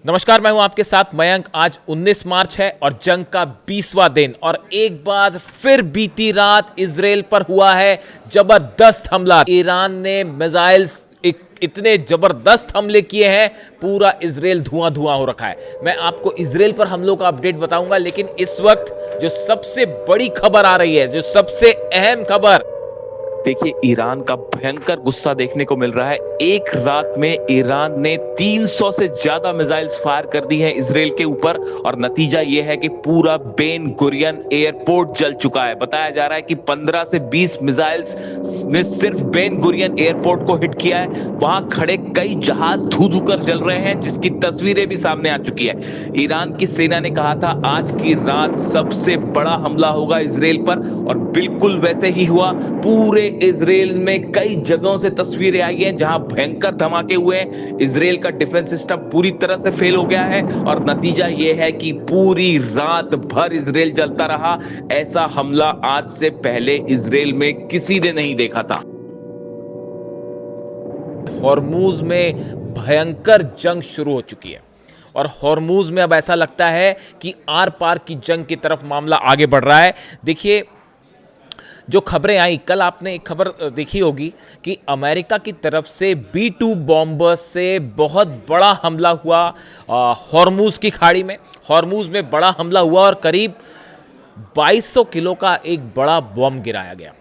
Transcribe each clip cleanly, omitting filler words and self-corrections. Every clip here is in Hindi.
नमस्कार, मैं हूं आपके साथ मयंक। आज 19 मार्च है और जंग का 20वां दिन और एक बार फिर बीती रात इजराइल पर हुआ है जबरदस्त हमला। ईरान ने मिसाइल्स इतने जबरदस्त हमले किए हैं, पूरा इजराइल धुआं धुआं हो रखा है। मैं आपको इजराइल पर हमलों का अपडेट बताऊंगा, लेकिन इस वक्त जो सबसे बड़ी खबर आ रही है, जो सबसे अहम खबर, देखिए ईरान का भयंकर गुस्सा देखने को मिल रहा है। एक रात में ईरान ने 300 से ज्यादा मिसाइल्स फायर कर दी हैं इजराइल के ऊपर और नतीजा यह है कि पूरा बेन गुरियन एयरपोर्ट जल चुका है। बताया जा रहा है कि 15 से 20 मिसाइल्स ने सिर्फ बेन गुरियन एयरपोर्ट को हिट किया है। वहां खड़े कई जहाज धू धू कर जल रहे हैं, जिसकी तस्वीरें भी सामने आ चुकी है। ईरान की सेना ने कहा था आज की रात सबसे बड़ा हमला होगा इजराइल पर, और बिल्कुल वैसे ही हुआ। पूरे इजराइल में कई जगहों से तस्वीरें आई हैं जहां भयंकर धमाके हुए हैं। इजराइल का डिफेंस सिस्टम पूरी तरह से फेल हो गया है और नतीजा यह है कि पूरी रात भर इजराइल जलता रहा। ऐसा हमला आज से पहले इजराइल में किसी ने नहीं देखा था। हॉर्मुज में भयंकर जंग शुरू हो चुकी है और हॉर्मुज में अब ऐसा लगता है कि आर पार की जंग की तरफ मामला आगे बढ़ रहा है। देखिए, जो खबरें आई कल, आपने एक खबर देखी होगी कि अमेरिका की तरफ से B-2 बॉम्बर्स से बहुत बड़ा हमला हुआ हॉर्मुज की खाड़ी में। हॉर्मुज में बड़ा हमला हुआ और करीब 2200 किलो का एक बड़ा बॉम्ब गिराया गया।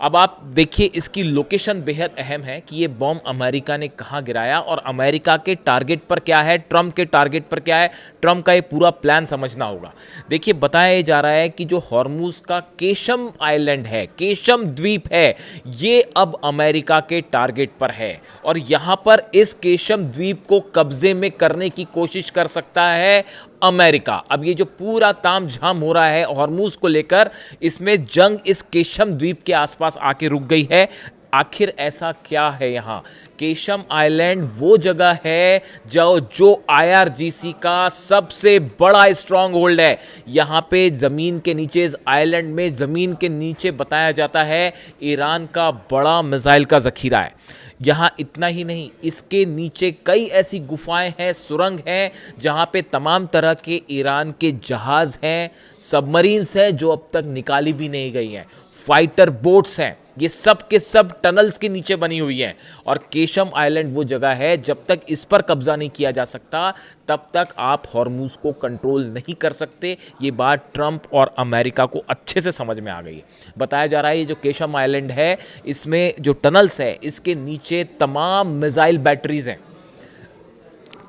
अब आप देखिए, इसकी लोकेशन बेहद अहम है कि ये बॉम्ब अमेरिका ने कहाँ गिराया और अमेरिका के टारगेट पर क्या है, ट्रंप के टारगेट पर क्या है। ट्रंप का ये पूरा प्लान समझना होगा। देखिए, बताया जा रहा है कि जो हॉर्मुज का केशम आइलैंड है, केशम द्वीप है, ये अब अमेरिका के टारगेट पर है और यहाँ पर इस केशम द्वीप को कब्जे में करने की कोशिश कर सकता है अमेरिका। अब ये जो पूरा तामझाम हो रहा है हॉर्मुज को लेकर, इसमें जंग इस केशम द्वीप के आसपास आके रुक गई है। आखिर ऐसा क्या है यहाँ? केशम आइलैंड वो जगह है जो IRGC का सबसे बड़ा स्ट्रॉन्ग होल्ड है। यहाँ पे जमीन के नीचे, इस आइलैंड में जमीन के नीचे बताया जाता है ईरान का बड़ा मिसाइल का जखीरा है। यहाँ इतना ही नहीं, इसके नीचे कई ऐसी गुफाएं हैं, सुरंग हैं, जहाँ पे तमाम तरह के ईरान के जहाज हैं, सबमरीन्स हैं जो अब तक निकाली भी नहीं गई हैं, फाइटर बोट्स हैं। ये सब के सब टनल्स के नीचे बनी हुई हैं और केशम आइलैंड वो जगह है, जब तक इस पर कब्जा नहीं किया जा सकता तब तक आप हॉर्मुज को कंट्रोल नहीं कर सकते। ये बात ट्रंप और अमेरिका को अच्छे से समझ में आ गई है। बताया जा रहा है ये जो केशम आइलैंड है, इसमें जो टनल्स है, इसके नीचे तमाम मिसाइल बैटरीज हैं।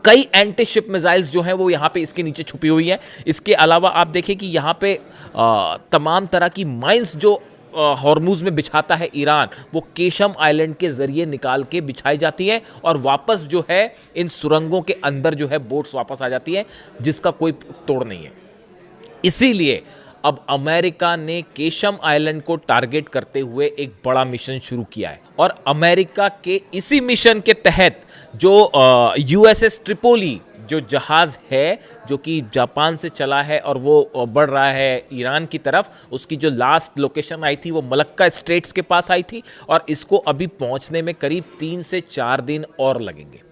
कई एंटी शिप मिसाइल्स जो हैं वो यहाँ पे इसके नीचे छुपी हुई हैं। इसके अलावा आप देखें कि यहाँ पे तमाम तरह की माइंस जो हॉर्मुज में बिछाता है ईरान, वो केशम आइलैंड के जरिए निकाल के बिछाई जाती है और वापस जो है इन सुरंगों के अंदर जो है बोट्स वापस आ जाती है, जिसका कोई तोड़ नहीं है। इसीलिए अब अमेरिका ने केशम आइलैंड को टारगेट करते हुए एक बड़ा मिशन शुरू किया है और अमेरिका के इसी मिशन के तहत जो USS ट्रिपोली जो जहाज़ है, जो कि जापान से चला है और वो बढ़ रहा है ईरान की तरफ, उसकी जो लास्ट लोकेशन आई थी वो मलक्का स्ट्रेट्स के पास आई थी और इसको अभी पहुंचने में करीब 3 से 4 दिन और लगेंगे।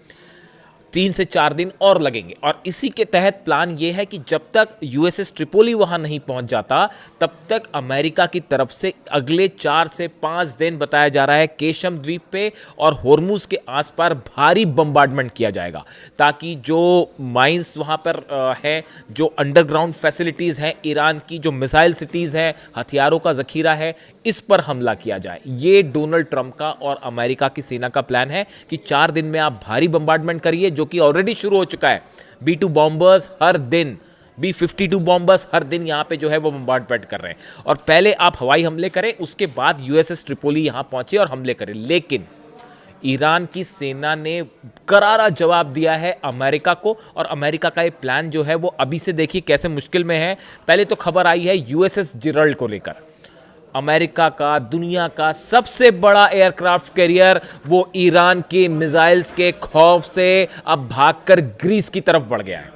3 से 4 दिन और लगेंगे और इसी के तहत प्लान ये है कि जब तक USS ट्रिपोली वहां नहीं पहुंच जाता तब तक अमेरिका की तरफ से अगले 4 से 5 दिन बताया जा रहा है केशम द्वीप पे और हॉर्मुज के आसपास भारी बम्बार्डमेंट किया जाएगा, ताकि जो माइंस वहां पर है, जो अंडरग्राउंड फैसिलिटीज़ हैं ईरान की, जो मिसाइल सिटीज़ हैं, हथियारों का जखीरा है, इस पर हमला किया जाए। ये डोनाल्ड ट्रंप का और अमेरिका की सेना का प्लान है कि 4 दिन में आप भारी बम्बार्डमेंट करिए, जो कि ऑलरेडी शुरू हो चुका है। B-2 बॉम्बर्स हर दिन, B-52 बॉम्बर्स हर दिन यहाँ पे जो है वो बम्बार्डमेंट कर रहे हैं और पहले आप हवाई हमले करें, उसके बाद USS ट्रिपोली यहाँ पहुंचे और हमले करें। लेकिन ईरान की सेना ने करारा जवाब दिया है अमेरिका को और अमेरिका का ये प्लान जो है वो अभी से देखिए कैसे मुश्किल में है। पहले तो खबर आई है USS जेराल्ड को लेकर। अमेरिका का दुनिया का सबसे बड़ा एयरक्राफ्ट कैरियर वो ईरान के मिसाइल्स के खौफ से अब भागकर ग्रीस की तरफ बढ़ गया है।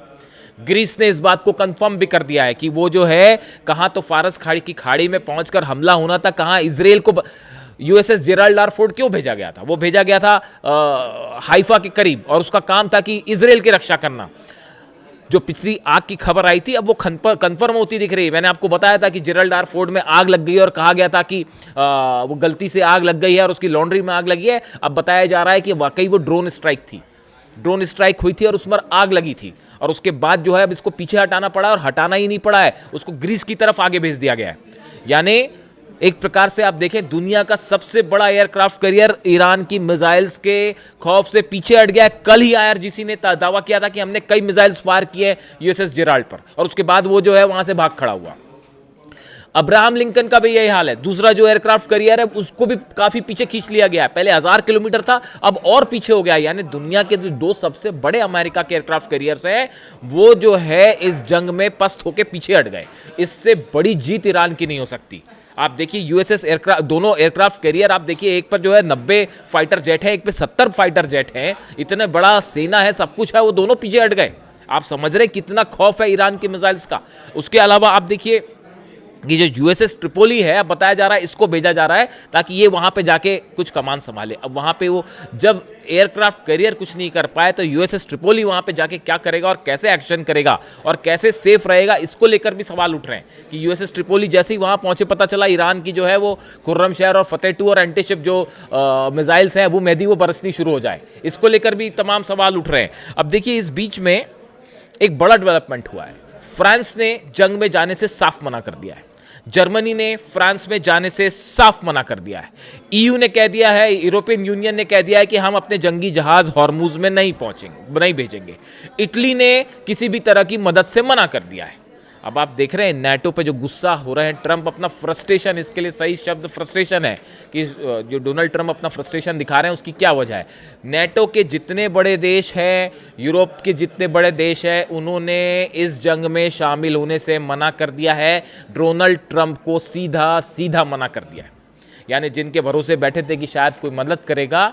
ग्रीस ने इस बात को कंफर्म भी कर दिया है कि वो जो है, कहाँ तो फारस खाड़ी की खाड़ी में पहुंचकर हमला होना था, कहाँ इजराइल को USS जेराल्ड आर फोर्ड क्यों भेजा गया था? वो भेजा गया था हाइफा के करीब और उसका काम था कि इजराइल की रक्षा करना। जो पिछली आग की खबर आई थी अब वो कन्फर्म होती दिख रही है। मैंने आपको बताया था कि जेरल्ड आर फोर्ड में आग लग गई और कहा गया था कि वो गलती से आग लग गई है और उसकी लॉन्ड्री में आग लगी है। अब बताया जा रहा है कि वाकई वो ड्रोन स्ट्राइक थी, ड्रोन स्ट्राइक हुई थी और उस पर आग लगी थी और उसके बाद जो है अब इसको पीछे हटाना पड़ा और हटाना ही नहीं पड़ा है, उसको ग्रीस की तरफ आगे भेज दिया गया है। यानी एक प्रकार से आप देखें दुनिया का सबसे बड़ा एयरक्राफ्ट कैरियर ईरान की मिसाइल्स के खौफ से पीछे हट गया है। कल ही आईआरजीसी ने दावा किया था कि हमने कई मिसाइल्स फायर किए यूएसएस जेराल्ड पर और उसके बाद वो जो है वहां से भाग खड़ा हुआ। अब्राहम लिंकन का भी यही हाल है, दूसरा जो एयरक्राफ्ट कैरियर है उसको भी काफी पीछे खींच लिया गया है। पहले 1000 किलोमीटर था, अब और पीछे हो गया। यानी दुनिया के जो दो सबसे बड़े अमेरिका के एयरक्राफ्ट कैरियर्स हैं वो जो है इस जंग में पस्त होकर पीछे हट गए। इससे बड़ी जीत ईरान की नहीं हो सकती। आप देखिए यूएसएस एयरक्राफ्ट, दोनों एयरक्राफ्ट कैरियर आप देखिए, एक पर जो है 90 फाइटर जेट है, एक पे 70 फाइटर जेट है, इतने बड़ा सेना है, सब कुछ है, वो दोनों पीछे हट गए। आप समझ रहे कितना खौफ है ईरान के मिसाइल्स का। उसके अलावा आप देखिए कि जो यूएसएस ट्रिपोली है, अब बताया जा रहा है इसको भेजा जा रहा है ताकि ये वहां पे जाके कुछ कमान संभाले। अब वहां पे वो जब एयरक्राफ्ट कैरियर कुछ नहीं कर पाए तो यूएसएस ट्रिपोली वहां पे जाके क्या करेगा और कैसे एक्शन करेगा और कैसे सेफ रहेगा, इसको लेकर भी सवाल उठ रहे हैं कि यूएसएस ट्रिपोली जैसे ही वहां पहुंचे पता चला ईरान की जो है वो खुर्रम शहर और फतेह 2 और एंटीशिप जो मिसाइल्स हैं वो मेहदी वो बरसनी शुरू हो जाए, इसको लेकर भी तमाम सवाल उठ रहे हैं। अब देखिए इस बीच में एक बड़ा डेवलपमेंट हुआ है। फ्रांस ने जंग में जाने से साफ मना कर दिया है, जर्मनी ने फ्रांस में जाने से साफ मना कर दिया है, ईयू ने कह दिया है, यूरोपियन यूनियन ने कह दिया है कि हम अपने जंगी जहाज हॉर्मुज में नहीं भेजेंगे। इटली ने किसी भी तरह की मदद से मना कर दिया है। अब आप देख रहे हैं नाटो पे जो गुस्सा हो रहे हैं ट्रंप, अपना फ्रस्ट्रेशन, इसके लिए सही शब्द फ्रस्ट्रेशन है कि जो डोनाल्ड ट्रंप अपना फ्रस्ट्रेशन दिखा रहे हैं उसकी क्या वजह है। नाटो के जितने बड़े देश हैं, यूरोप के जितने बड़े देश हैं, उन्होंने इस जंग में शामिल होने से मना कर दिया है। डोनाल्ड ट्रंप को सीधा सीधा मना कर दिया है। यानी जिनके भरोसे बैठे थे कि शायद कोई मदद करेगा,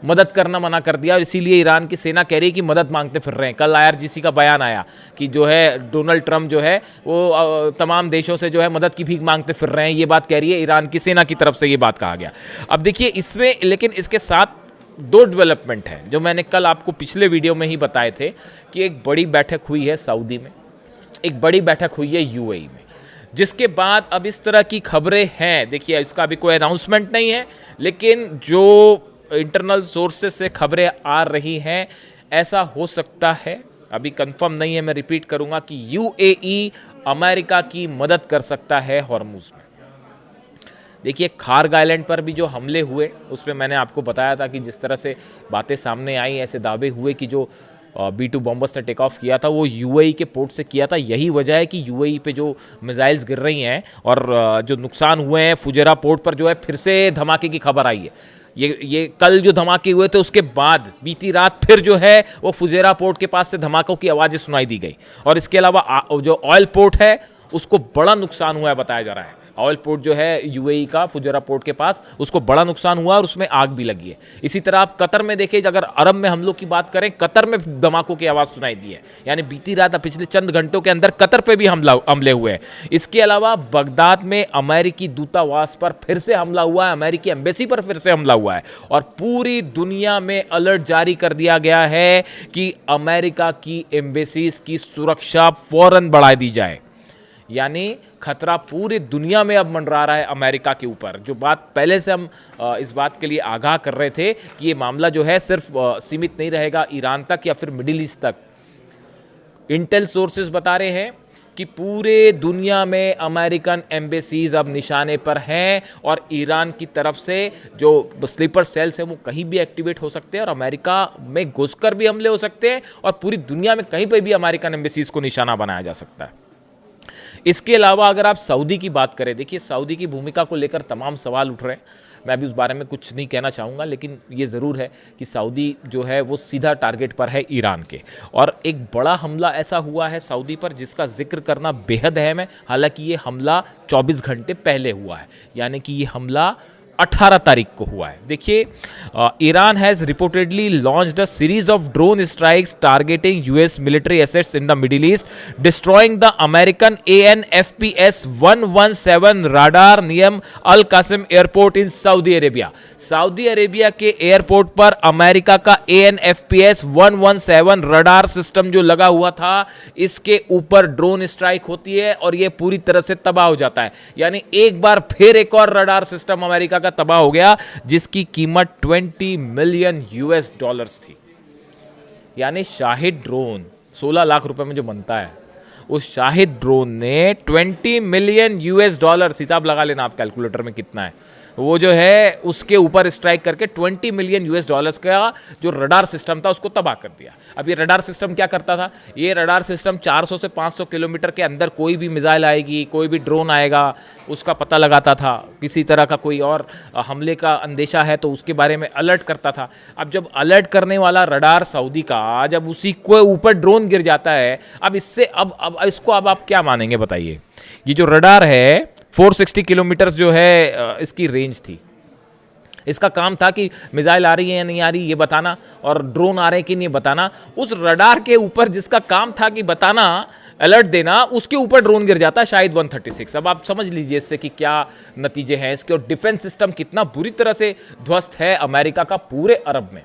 मदद करना मना कर दिया। इसीलिए ईरान की सेना कह रही है कि मदद मांगते फिर रहे हैं। कल आईआरजीसी का बयान आया कि जो है डोनाल्ड ट्रंप जो है वो तमाम देशों से जो है मदद की भीख मांगते फिर रहे हैं, ये बात कह रही है ईरान की सेना की तरफ से, ये बात कहा गया। अब देखिए इसमें लेकिन इसके साथ दो डेवलपमेंट हैं जो मैंने कल आपको पिछले वीडियो में ही बताए थे कि एक बड़ी बैठक हुई है सऊदी में, एक बड़ी बैठक हुई है यूएई में, जिसके बाद अब इस तरह की खबरें हैं। देखिए इसका अभी कोई अनाउंसमेंट नहीं है, लेकिन जो इंटरनल सोर्सेस से खबरें आ रही हैं ऐसा हो सकता है, अभी कंफर्म नहीं है, मैं रिपीट करूंगा कि यूएई अमेरिका की मदद कर सकता है हॉर्मुज में। देखिए खार्ग आइलैंड पर भी जो हमले हुए उसमें मैंने आपको बताया था कि जिस तरह से बातें सामने आई, ऐसे दावे हुए कि जो B-2 बॉम्बर्स ने टेक ऑफ किया था वो यूएई के पोर्ट से किया था। यही वजह है कि यूएई पे जो मिसाइल्स गिर रही हैं और जो नुकसान हुए हैं, फुजेरा पोर्ट पर जो है फिर से धमाके की खबर आई है। ये कल जो धमाके हुए थे उसके बाद बीती रात फिर जो है वो फुजेरा पोर्ट के पास से धमाकों की आवाज़ें सुनाई दी गई। और इसके अलावा जो ऑयल पोर्ट है उसको बड़ा नुकसान हुआ है बताया जा रहा है। ऑयल पोर्ट जो है यूएई का फुजेरा पोर्ट के पास, उसको बड़ा नुकसान हुआ और उसमें आग भी लगी है। इसी तरह आप कतर में देखिए, अगर अरब में हमलों की बात करें, कतर में धमाकों की आवाज़ सुनाई दी है। यानी बीती रात पिछले चंद घंटों के अंदर कतर पे भी हमले हुए हैं। इसके अलावा बगदाद में अमेरिकी दूतावास पर फिर से हमला हुआ है, अमेरिकी एम्बेसी पर फिर से हमला हुआ है और पूरी दुनिया में अलर्ट जारी कर दिया गया है कि अमेरिका की एम्बेसीज की सुरक्षा फौरन बढ़ा दी जाए। यानी खतरा पूरी दुनिया में अब मंडरा रहा है अमेरिका के ऊपर। जो बात पहले से हम इस बात के लिए आगाह कर रहे थे कि ये मामला जो है सिर्फ सीमित नहीं रहेगा ईरान तक या फिर मिडिल ईस्ट तक। इंटेल सोर्सेज बता रहे हैं कि पूरे दुनिया में अमेरिकन एम्बेसीज अब निशाने पर हैं और ईरान की तरफ से जो स्लीपर सेल्स हैं वो कहीं भी एक्टिवेट हो सकते हैं और अमेरिका में घुसकर भी हमले हो सकते हैं और पूरी दुनिया में कहीं पर भी अमेरिकन एम्बेसीज को निशाना बनाया जा सकता है। इसके अलावा अगर आप सऊदी की बात करें, देखिए सऊदी की भूमिका को लेकर तमाम सवाल उठ रहे हैं। मैं अभी उस बारे में कुछ नहीं कहना चाहूँगा, लेकिन ये ज़रूर है कि सऊदी जो है वो सीधा टारगेट पर है ईरान के। और एक बड़ा हमला ऐसा हुआ है सऊदी पर जिसका जिक्र करना बेहद अहम है। हालांकि ये हमला 24 घंटे पहले हुआ है, यानी कि ये हमला 18 तारीख को हुआ है। देखिए, Iran has reportedly launched a series of drone strikes targeting US military assets in the middle east, destroying the American ANFPS 117 radar near Al Qasim airport in Saudi Arabia. Saudi Arabia के एयरपोर्ट पर अमेरिका का ANFPS 117 रडार सिस्टम जो लगा हुआ था, इसके ऊपर ड्रोन स्ट्राइक होती है और यह पूरी तरह से तबाह हो जाता है। यानी एक बार फिर एक और रडार सिस्टम अमेरिका का तबाह हो गया, जिसकी कीमत 20 मिलियन US थी। यानी शाहिद ड्रोन 16 लाख रुपए में जो बनता है, उस शाहिद ड्रोन ने 20 मिलियन US, हिसाब लगा लेना आप कैलकुलेटर में कितना है, वो जो है उसके ऊपर स्ट्राइक करके 20 मिलियन US का जो रडार सिस्टम था उसको तबाह कर दिया। अब ये रडार सिस्टम क्या करता था? ये रडार सिस्टम 400 से 500 किलोमीटर के अंदर कोई भी मिसाइल आएगी, कोई भी ड्रोन आएगा, उसका पता लगाता था। किसी तरह का कोई और हमले का अंदेशा है तो उसके बारे में अलर्ट करता था। अब जब अलर्ट करने वाला रडार सऊदी का, जब उसी को ऊपर ड्रोन गिर जाता है, अब इससे अब इसको अब आप क्या मानेंगे बताइए? ये जो रडार है 460 किलोमीटर जो है इसकी रेंज थी। इसका काम था कि मिसाइल आ रही है या नहीं आ रही ये बताना, और ड्रोन आ रहे हैं कि नहीं बताना। उस रडार के ऊपर जिसका काम था कि बताना, अलर्ट देना, उसके ऊपर ड्रोन गिर जाता है शायद 136। अब आप समझ लीजिए इससे कि क्या नतीजे हैं इसके, और डिफेंस सिस्टम कितना बुरी तरह से ध्वस्त है अमेरिका का पूरे अरब में।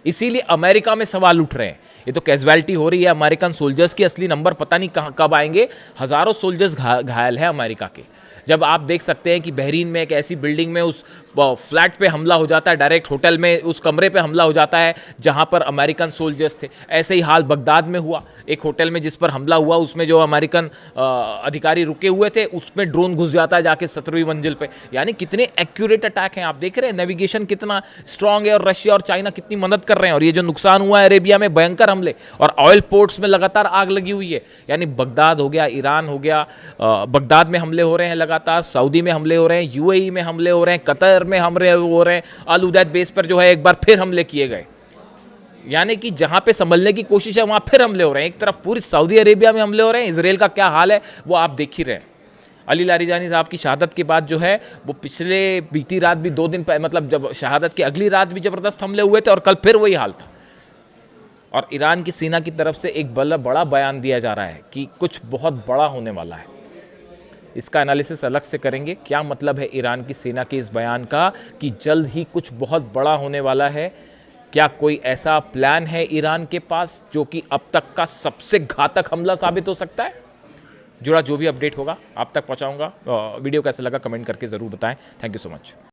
इसीलिए अमेरिका में सवाल उठ रहे हैं। ये तो कैजुअलिटी हो रही है अमेरिकन सोल्जर्स की, असली नंबर पता नहीं कब आएंगे। हजारों सोल्जर्स घायल है अमेरिका के। जब आप देख सकते हैं कि बहरीन में एक ऐसी बिल्डिंग में उस फ्लैट पे हमला हो जाता है, डायरेक्ट होटल में उस कमरे पे हमला हो जाता है जहां पर अमेरिकन सोल्जर्स थे। ऐसे ही हाल बगदाद में हुआ, एक होटल में जिस पर हमला हुआ उसमें जो अमेरिकन अधिकारी रुके हुए थे उसमें ड्रोन घुस जाता है जाके 17वीं मंजिल पे। यानी कितने एक्यूरेट अटैक हैं, आप देख रहे हैं नेविगेशन कितना स्ट्रांग है, और रशिया और चाइना कितनी मदद कर रहे हैं। और ये जो नुकसान हुआ है अरेबिया में, भयंकर हमले, और ऑयल पोर्ट्स में लगातार आग लगी हुई है। यानी बगदाद हो गया, ईरान हो गया, बगदाद में हमले हो रहे हैं लगातार, सऊदी में हमले हो रहे हैं, UAE में हमले हो रहे हैं, कतर में हमले हो रहे हैं, अल उदैद बेस पर जो है एक बार फिर हमले किए गए। यानी कि जहां पे संभलने की कोशिश है वहां फिर हमले हो रहे हैं। एक तरफ पूरी सऊदी अरेबिया में हमले हो रहे हैं, इजराइल का क्या हाल है वो आप देख ही रहे हैं। अली लारीजानी साहब की शहादत के बाद जो है वो बीती रात भी 2 दिन पहले, मतलब जब शहादत की अगली रात भी जबरदस्त हमले हुए थे, और कल फिर वही हाल था। और ईरान की सेना की तरफ से एक बड़ा बयान दिया जा रहा है कि कुछ बहुत बड़ा होने वाला है। इसका एनालिसिस अलग से करेंगे, क्या मतलब है ईरान की सेना के इस बयान का कि जल्द ही कुछ बहुत बड़ा होने वाला है। क्या कोई ऐसा प्लान है ईरान के पास जो कि अब तक का सबसे घातक हमला साबित हो सकता है? जुड़ा जो भी अपडेट होगा आप तक पहुंचाऊंगा। वीडियो कैसा लगा कमेंट करके ज़रूर बताएं। Thank you so much.